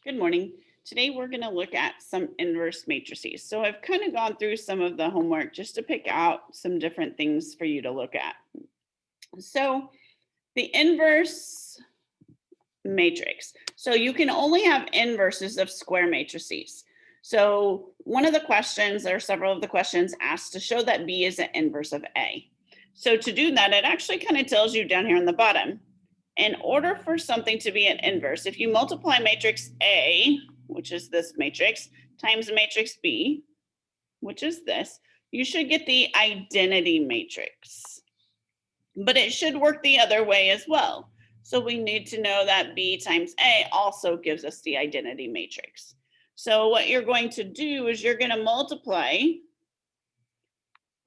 Good morning. Today we're going to look at some inverse matrices. So I've kind of gone through some of the homework just to pick out some different things for you to look at. So the inverse matrix. So you can only have inverses of square matrices. So one of the questions, or several of the questions, asks to show that B is an inverse of A. So to do that, it actually kind of tells you down here on the bottom. In order for something to be an inverse, if you multiply matrix A, which is this matrix, times matrix B, which is this, you should get the identity matrix. But it should work the other way as well. So we need to know that B times A also gives us the identity matrix. So what you're going to do is you're going to multiply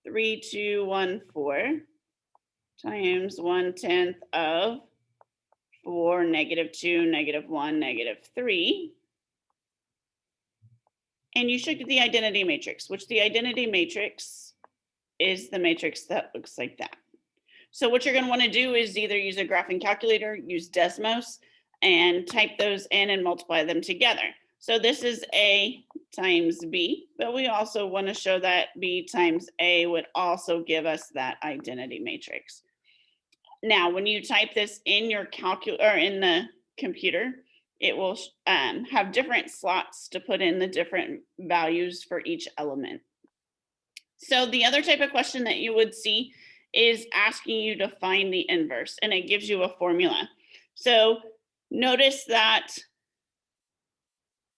3, 2, 1, 4 times 1/10 of 4, -2, -1, -3. And you should get the identity matrix, which the identity matrix is the matrix that looks like that. So what you're going to want to do is either use a graphing calculator, use Desmos, and type those in and multiply them together. So this is A times B, but we also want to show that B times A would also give us that identity matrix. Now, when you type this in your calculator or in the computer, it will have different slots to put in the different values for each element. So the other type of question that you would see is asking you to find the inverse, and it gives you a formula. So notice that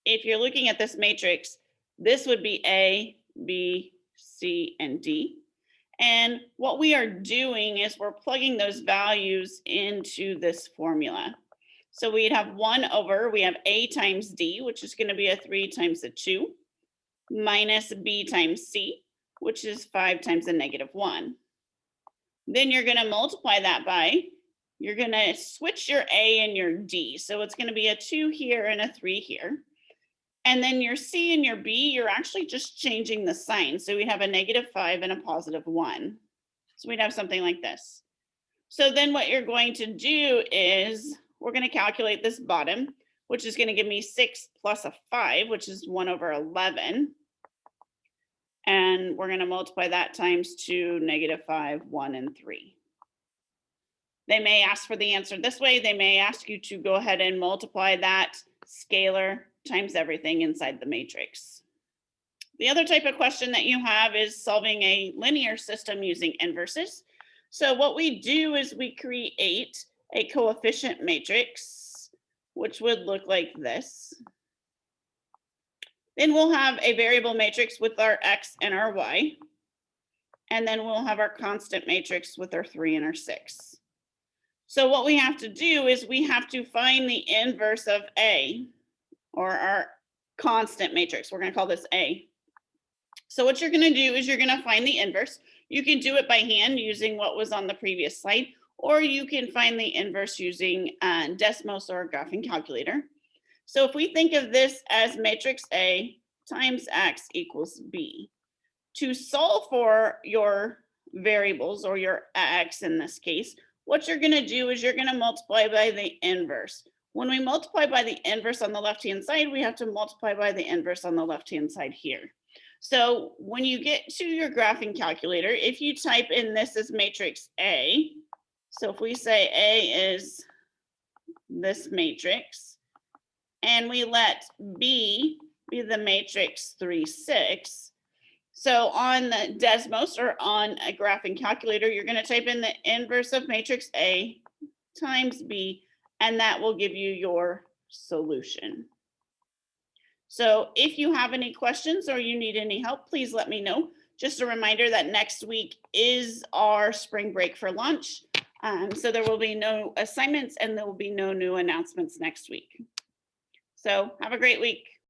if you're looking at this matrix, this would be A, B, C, and D. And what we are doing is we're plugging those values into this formula. So we'd have 1 over, we have A times D, which is going to be a 3 times a 2, minus B times C, which is 5 times a -1. Then you're going to multiply that by, you're going to switch your A and your D. So it's going to be a 2 here and a 3 here. And then your C and your B, you're actually just changing the sign. So we have a -5 and a +1. So we'd have something like this. So then what you're going to do is we're going to calculate this bottom, which is going to give me 6 plus a 5, which is 1 over 11. And we're going to multiply that times 2, -5, 1, and 3. They may ask for the answer this way. They may ask you to go ahead and multiply that scalar times everything inside the matrix. The other type of question that you have is solving a linear system using inverses. So what we do is we create a coefficient matrix, which would look like this. Then we'll have a variable matrix with our X and our Y. And then we'll have our constant matrix with our 3 and our 6. So what we have to do is we have to find the inverse of A, or our constant matrix. We're going to call this A. So what you're going to do is you're going to find the inverse. You can do it by hand using what was on the previous slide, or you can find the inverse using Desmos or a graphing calculator. So if we think of this as matrix A times X equals B, to solve for your variables, or your X in this case, what you're going to do is you're going to multiply by the inverse. When we multiply by the inverse on the left-hand side, we have to multiply by the inverse on the left-hand side here. So when you get to your graphing calculator, if you type in this as matrix A, so if we say A is this matrix, and we let B be the matrix 3, 6, so on the Desmos or on a graphing calculator, you're going to type in the inverse of matrix A times B, and that will give you your solution. So if you have any questions or you need any help, please let me know. Just a reminder that next week is our spring break for lunch. So there will be no assignments and there will be no new announcements next week. So have a great week.